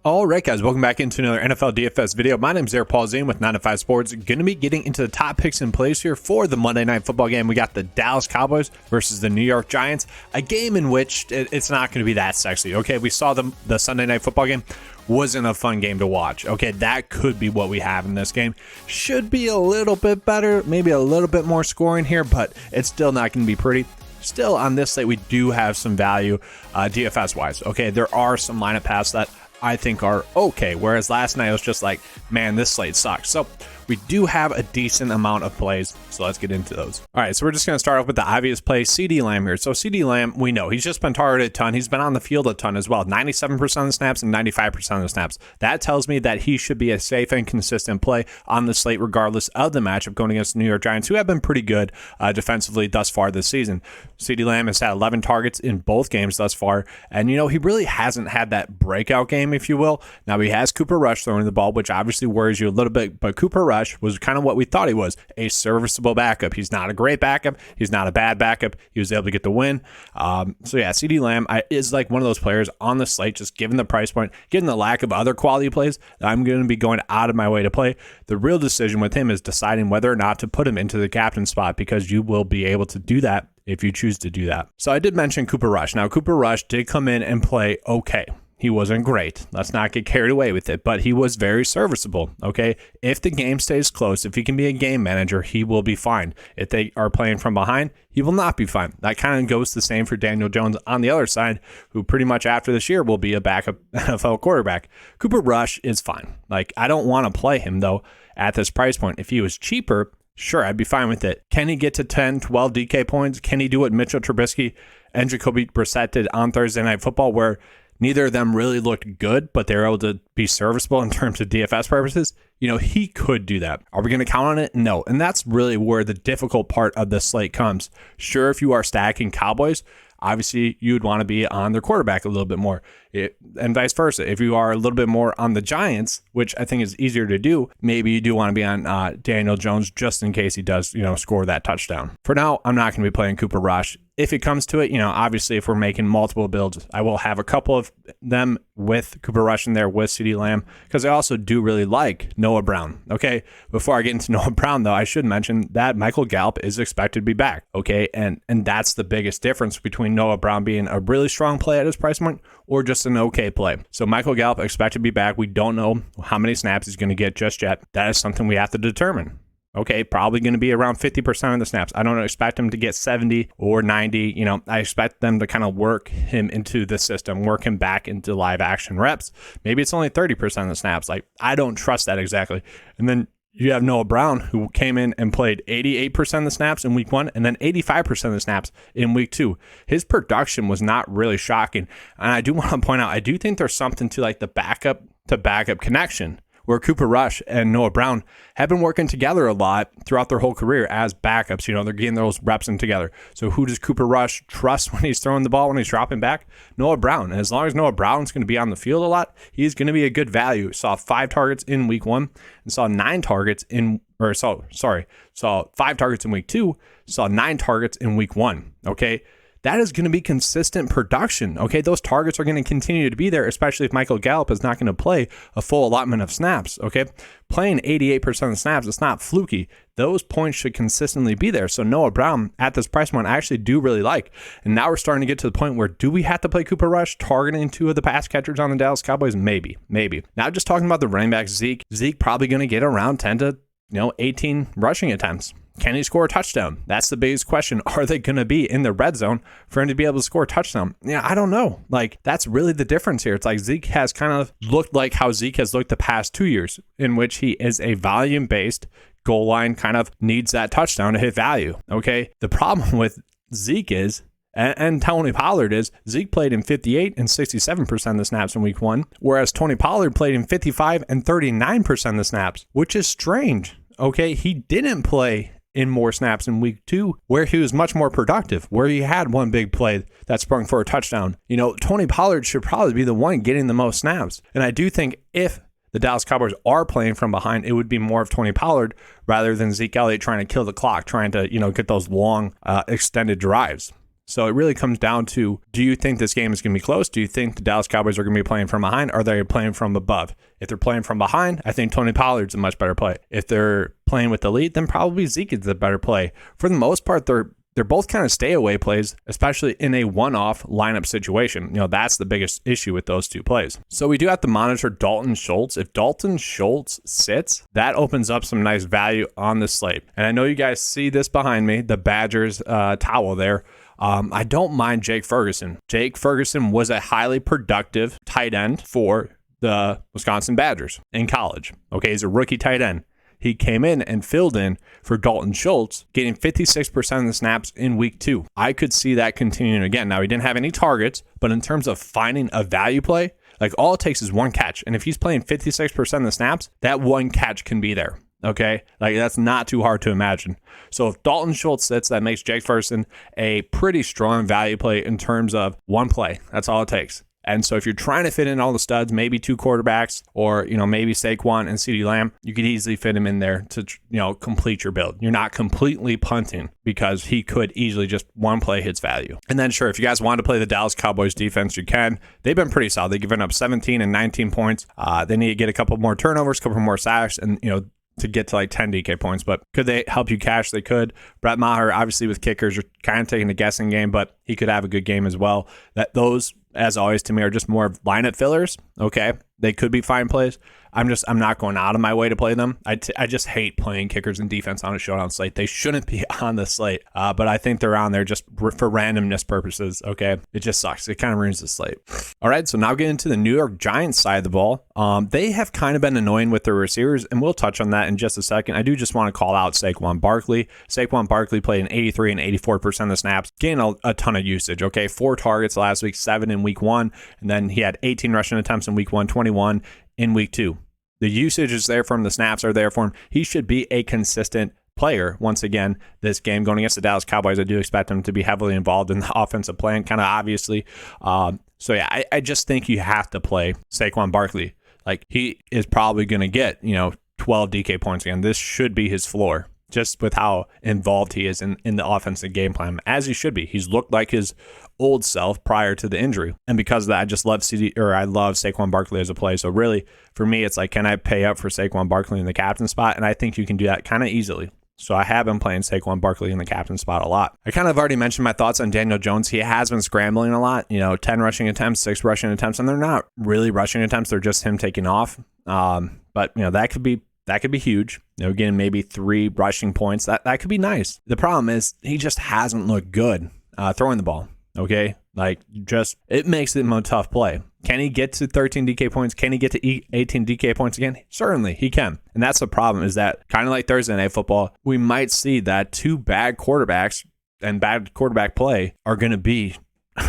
All right, guys, welcome back into another NFL DFS video. My name is Eric Paul Zane with 9 to 5 Sports. Going to be getting into the top picks and plays here for the Monday Night Football game. We got the Dallas Cowboys versus the New York Giants, a game in which it's not going to be that sexy. Okay, we saw the Sunday Night Football game. Wasn't a fun game to watch. Okay, that could be what we have in this game. Should be a little bit better, maybe a little bit more scoring here, but it's still not going to be pretty. Still, on this slate, we do have some value DFS-wise. Okay, there are some lineup paths that I think are okay, whereas last night I was just like, man, this slate sucks. So we do have a decent amount of plays, so let's get into those. All right, so we're just going to start off with the obvious play, CeeDee Lamb here. So CeeDee Lamb, we know he's just been targeted a ton. He's been on the field a ton as well, 97% of the snaps and 95% of the snaps. That tells me that he should be a safe and consistent play on the slate regardless of the matchup going against the New York Giants, who have been pretty good defensively thus far this season. CeeDee Lamb has had 11 targets in both games thus far, and you know, he really hasn't had that breakout game, if you will. Now he has Cooper Rush throwing the ball, which obviously worries you a little bit, but Cooper Rush was kind of what we thought he was, a serviceable backup. He's not a great backup. He's not a bad backup. He was able to get the win. So yeah, CeeDee Lamb is like one of those players on the slate, just given the price point, given the lack of other quality plays, that I'm going to be going out of my way to play. The real decision with him is deciding whether or not to put him into the captain spot, because you will be able to do that if you choose to do that. So I did mention Cooper Rush. Now, Cooper Rush did come in and play okay. He wasn't great. Let's not get carried away with it, but he was very serviceable, okay? If the game stays close, if he can be a game manager, he will be fine. If they are playing from behind, he will not be fine. That kind of goes the same for Daniel Jones on the other side, who pretty much after this year will be a backup NFL quarterback. Cooper Rush is fine. Like, I don't want to play him, though, at this price point. If he was cheaper, sure, I'd be fine with it. Can he get to 10, 12 DK points? Can he do what Mitchell Trubisky and Jacoby Brissett did on Thursday Night Football, where neither of them really looked good, but they were able to be serviceable in terms of DFS purposes? You know, he could do that. Are we going to count on it? No. And that's really where the difficult part of the slate comes. Sure, if you are stacking Cowboys, obviously you would want to be on their quarterback a little bit more, and vice versa. If you are a little bit more on the Giants, which I think is easier to do, maybe you do want to be on Daniel Jones just in case he does, score that touchdown. For now, I'm not going to be playing Cooper Rush. If it comes to it, obviously if we're making multiple builds, I will have a couple of them with Cooper Rush in there with CeeDee Lamb, because I also do really like Noah Brown. Okay, before I get into Noah Brown, though, I should mention that Michael Gallup is expected to be back. Okay, and that's the biggest difference between Noah Brown being a really strong play at his price point or just an okay play. So Michael Gallup expected to be back. We don't know how many snaps he's going to get just yet. That is something we have to determine. Okay, probably going to be around 50% of the snaps. I don't expect him to get 70 or 90. I expect them to kind of work him into the system, work him back into live action reps. Maybe it's only 30% of the snaps. Like, I don't trust that exactly. And then you have Noah Brown, who came in and played 88% of the snaps in week 1 and then 85% of the snaps in week 2. His production was not really shocking. And I do want to point out, I do think there's something to like the backup to backup connection, where Cooper Rush and Noah Brown have been working together a lot throughout their whole career as backups. They're getting those reps in together. So who does Cooper Rush trust when he's throwing the ball, when he's dropping back? Noah Brown. And as long as Noah Brown's going to be on the field a lot, he's going to be a good value. Saw 5 targets in week 1 and saw 9 targets saw 5 targets in week 2, saw 9 targets in week 1. Okay. That is going to be consistent production. Okay, those targets are going to continue to be there, especially if Michael Gallup is not going to play a full allotment of snaps. Okay, playing 88% of the snaps, it's not fluky. Those points should consistently be there. So Noah Brown at this price point, I actually do really like. And now we're starting to get to the point where, do we have to play Cooper Rush targeting 2 of the pass catchers on the Dallas Cowboys? Maybe. Now just talking about the running back, Zeke probably going to get around 10 to 18 rushing attempts. Can he score a touchdown? That's the biggest question. Are they going to be in the red zone for him to be able to score a touchdown? Yeah, I don't know. Like, that's really the difference here. It's like Zeke has kind of looked like how Zeke has looked the past 2 years, in which he is a volume-based goal line, kind of needs that touchdown to hit value. Okay. The problem with Zeke is, and Tony Pollard is, Zeke played in 58 and 67% of the snaps in week 1, whereas Tony Pollard played in 55 and 39% of the snaps, which is strange. Okay. He didn't play in more snaps in week 2, where he was much more productive, where he had one big play that sprung for a touchdown. Tony Pollard should probably be the one getting the most snaps. And I do think if the Dallas Cowboys are playing from behind, it would be more of Tony Pollard rather than Zeke Elliott trying to kill the clock, trying to, get those long extended drives. So it really comes down to, do you think this game is going to be close? Do you think the Dallas Cowboys are going to be playing from behind? Or are they playing from above? If they're playing from behind, I think Tony Pollard's a much better play. If they're playing with the lead, then probably Zeke is the better play. For the most part, they're both kind of stay away plays, especially in a one-off lineup situation. That's the biggest issue with those two plays. So we do have to monitor Dalton Schultz. If Dalton Schultz sits, that opens up some nice value on the slate. And I know you guys see this behind me, the Badgers towel there. I don't mind Jake Ferguson. Jake Ferguson was a highly productive tight end for the Wisconsin Badgers in college. Okay, he's a rookie tight end. He came in and filled in for Dalton Schultz, getting 56% of the snaps in week 2. I could see that continuing again. Now, he didn't have any targets, but in terms of finding a value play, like all it takes is one catch. And if he's playing 56% of the snaps, that one catch can be there. Okay, like that's not too hard to imagine. So if Dalton Schultz sits, that makes Jake Ferguson a pretty strong value play in terms of one play. That's all it takes. And so if you're trying to fit in all the studs, maybe 2 quarterbacks, or maybe Saquon and CeeDee Lamb, you could easily fit him in there to complete your build. You're not completely punting because he could easily just one play hits value. And then sure, if you guys want to play the Dallas Cowboys defense, you can. They've been pretty solid. They've given up 17 and 19 points. They need to get a couple more turnovers, a couple more sacks, and to get to like 10 DK points. But could they help you cash? They could. Brett Maher, obviously with kickers, you're kind of taking a guessing game, but he could have a good game as well. Those, as always, to me, are just more of lineup fillers. Okay, they could be fine plays. I'm not going out of my way to play them. I just hate playing kickers and defense on a showdown slate. They shouldn't be on the slate, but I think they're on there just for randomness purposes. Okay, it just sucks. It kind of ruins the slate. All right, so now getting to the New York Giants side of the ball. They have kind of been annoying with their receivers, and we'll touch on that in just a second. I do just want to call out Saquon Barkley. Saquon Barkley played in 83 and 84% of the snaps, getting a ton of usage. Okay, 4 targets last week, 7 in week 1, and then he had 18 rushing attempts in week 1, 21 in week 2. The usage is there for him. The snaps are there for him. He should be a consistent player. Once again, this game going against the Dallas Cowboys, I do expect him to be heavily involved in the offensive plan, kind of obviously. So yeah, I just think you have to play Saquon Barkley. Like, he is probably going to get, 12 DK points again. This should be his floor, just with how involved he is in the offensive game plan, as he should be. He's looked like his old self prior to the injury. And because of that, I just love I love Saquon Barkley as a play. So really, for me, it's like, can I pay up for Saquon Barkley in the captain spot? And I think you can do that kind of easily. So I have been playing Saquon Barkley in the captain spot a lot. I kind of already mentioned my thoughts on Daniel Jones. He has been scrambling a lot, 10 rushing attempts, 6 rushing attempts, and they're not really rushing attempts. They're just him taking off. But that could be huge. Getting maybe 3 rushing points. That could be nice. The problem is he just hasn't looked good throwing the ball. Okay, it makes it a tough play. Can he get to 13 DK points? Can he get to 18 DK points again? Certainly, he can. And that's the problem, is that kind of like Thursday Night Football, we might see that 2 bad quarterbacks and bad quarterback play are going to be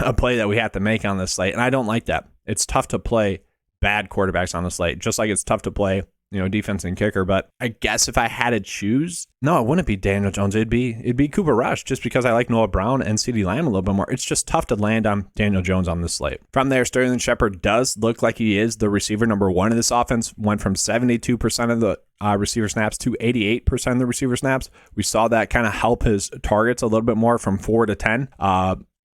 a play that we have to make on this slate. And I don't like that. It's tough to play bad quarterbacks on the slate, just like it's tough to play defense and kicker. But I guess if I had to choose, no, it wouldn't be Daniel Jones. It'd be Cooper Rush, just because I like Noah Brown and CeeDee Lamb a little bit more. It's just tough to land on Daniel Jones on this slate. From there, Sterling Shepard does look like he is the receiver number 1 in this offense. Went from 72% of the receiver snaps to 88% of the receiver snaps. We saw that kind of help his targets a little bit more, from 4 to 10.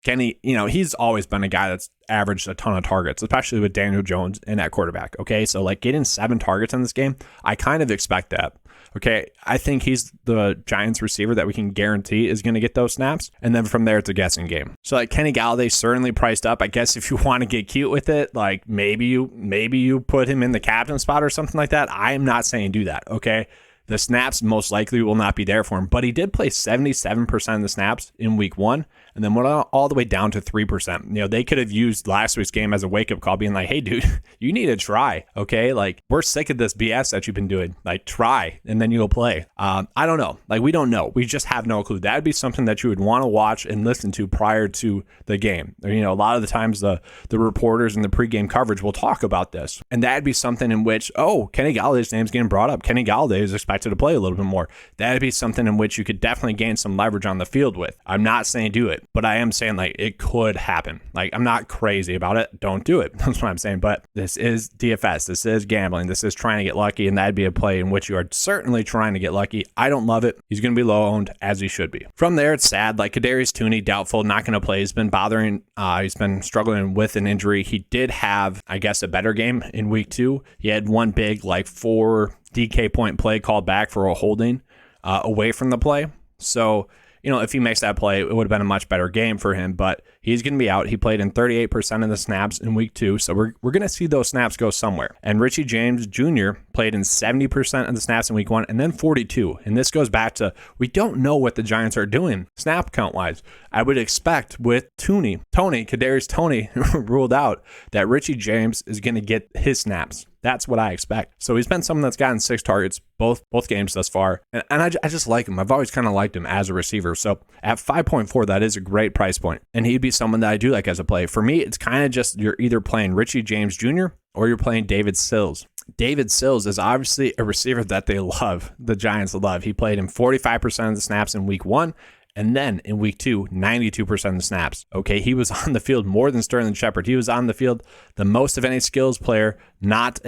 Kenny, he's always been a guy that's averaged a ton of targets, especially with Daniel Jones in that quarterback. Okay, so like getting 7 targets in this game, I kind of expect that. Okay, I think he's the Giants receiver that we can guarantee is going to get those snaps. And then from there, it's a guessing game. So like Kenny Galladay certainly priced up. I guess if you want to get cute with it, like maybe you put him in the captain spot or something like that. I am not saying do that. Okay. The snaps most likely will not be there for him, but he did play 77% of the snaps in week 1, and then went all the way down to 3%. They could have used last week's game as a wake-up call, being like, hey, dude, you need to try, okay? Like, we're sick of this BS that you've been doing. Like, try, and then you'll play. I don't know. Like, we don't know. We just have no clue. That'd be something that you would want to watch and listen to prior to the game. A lot of the times the reporters in the pregame coverage will talk about this, and that'd be something in which, Kenny Galladay's name's getting brought up. Kenny Galladay is expected to play a little bit more. That'd be something in which you could definitely gain some leverage on the field with. I'm not saying do it. but I am saying like it could happen. Like I'm not crazy about it. Don't do it. That's what I'm saying. But this is DFS. This is gambling. This is trying to get lucky, and that'd be a play in which you are certainly trying to get lucky. I don't love it. He's going to be low owned as he should be. From there, it's sad. Like Kadarius Toney, doubtful, not going to play. He's been bothering. He's been struggling with an injury. He did have, I guess, a better game in week 2. He had one big like 4 DK point play called back for a holding away from the play. So, you know, if he makes that play, it would have been a much better game for him, but he's going to be out. He played in 38% of the snaps in week 2, so we're going to see those snaps go somewhere. And Richie James Jr. played in 70% of the snaps in week 1 and then 42. And this goes back to, we don't know what the Giants are doing snap count wise. I would expect with Kadarius Toney ruled out, that Richie James is going to get his snaps. That's what I expect. So he's been someone that's gotten 6 targets both games thus far. And I just like him. I've always kind of liked him as a receiver. So at 5.4, that is a great price point. And he'd be someone that I do like as a play. For me, it's kind of just you're either playing Richie James Jr. or you're playing David Sills. David Sills is obviously a receiver that they love. The Giants love. He played in 45% of the snaps in week 1. And then in week 2, 92% of the snaps. Okay, he was on the field more than Sterling Shepard. He was on the field the most of any skills player, that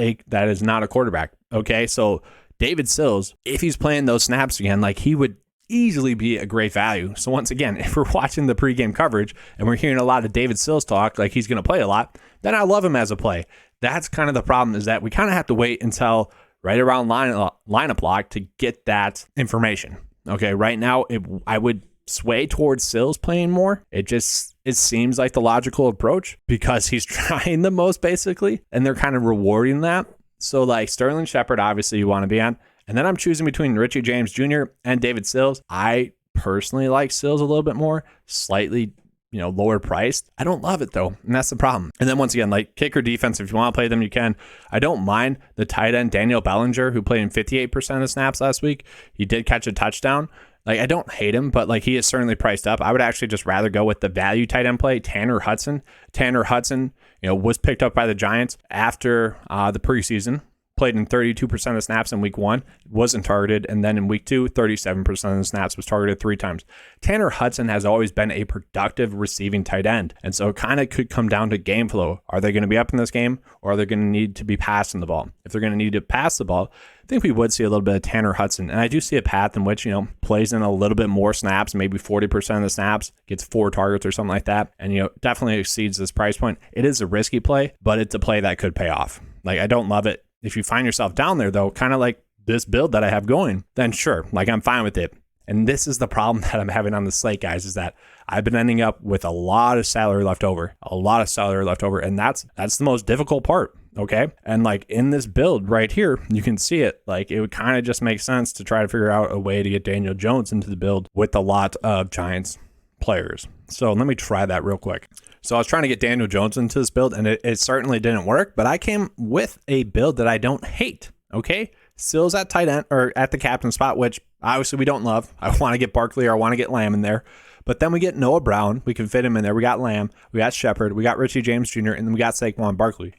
is not a quarterback. Okay, so David Sills, if he's playing those snaps again, like he would easily be a great value. So once again, if we're watching the pregame coverage and we're hearing a lot of David Sills talk, like he's going to play a lot, then I love him as a play. That's kind of the problem, is that we kind of have to wait until right around lineup lock to get that information. Okay, right now, I would sway towards Sills playing more. It seems like the logical approach because he's trying the most basically, and they're kind of rewarding that. So like Sterling Shepard, obviously you want to be on. And then I'm choosing between Richie James Jr. and David Sills. I personally like Sills a little bit more, slightly, lower priced. I don't love it though, and that's the problem. And then once again, like kicker defense, if you want to play them, you can. I don't mind the tight end Daniel Bellinger, who played in 58% of the snaps last week. He did catch a touchdown. Like, I don't hate him, but like he is certainly priced up. I would actually just rather go with the value tight end play, Tanner Hudson. Tanner Hudson, was picked up by the Giants after the preseason. Played in 32% of the snaps in week 1, wasn't targeted, and then in week 2, 37% of the snaps was targeted 3 times. Tanner Hudson has always been a productive receiving tight end, and so it kind of could come down to game flow. Are they going to be up in this game, or are they going to need to be passing the ball? If they're going to need to pass the ball, I think we would see a little bit of Tanner Hudson, and I do see a path in which, plays in a little bit more snaps, maybe 40% of the snaps, gets 4 targets or something like that, and, definitely exceeds this price point. It is a risky play, but it's a play that could pay off. Like, I don't love it. If you find yourself down there, though, kind of like this build that I have going, then sure, like I'm fine with it. And this is the problem that I'm having on the slate, guys, is that I've been ending up with a lot of salary left over, and that's the most difficult part, okay? And like in this build right here, you can see it. Like it would kind of just make sense to try to figure out a way to get Daniel Jones into the build with a lot of Giants players. So let me try that real quick. So I was trying to get Daniel Jones into this build, and it certainly didn't work, but I came with a build that I don't hate, okay? Sills at tight end, or at the captain spot, which obviously we don't love. I want to get Barkley, or I want to get Lamb in there. But then we get Noah Brown. We can fit him in there. We got Lamb. We got Shepard. We got Richie James Jr., and then we got Saquon Barkley.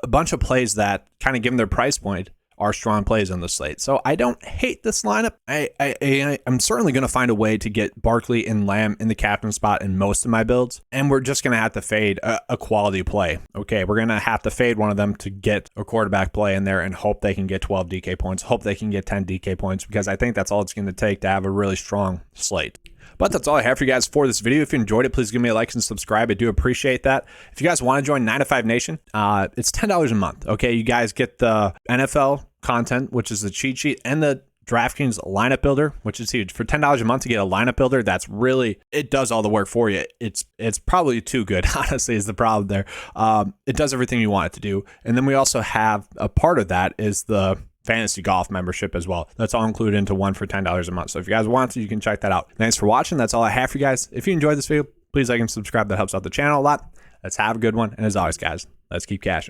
A bunch of plays that kind of given their price point are strong plays on the slate. So I don't hate this lineup. I'm certainly going to find a way to get Barkley and Lamb in the captain spot in most of my builds. And we're just going to have to fade a quality play. Okay, we're going to have to fade one of them to get a quarterback play in there and hope they can get 12 DK points, hope they can get 10 DK points, because I think that's all it's going to take to have a really strong slate. But that's all I have for you guys for this video. If you enjoyed it, please give me a like and subscribe. I do appreciate that. If you guys want to join 9 to 5 Nation, it's $10 a month. Okay, you guys get the NFL content, which is the cheat sheet, and the DraftKings lineup builder, which is huge. For $10 a month to get a lineup builder, that's really, it does all the work for you. It's probably too good, honestly, is the problem there. It does everything you want it to do. And then we also have a part of that is the fantasy golf membership as well. That's all included into one for $10 a month. So if you guys want to, you can check that out. Thanks for watching. That's all I have for you guys. If you enjoyed this video, please like and subscribe. That helps out the channel a lot. Let's have a good one. And as always, guys, let's keep cashing.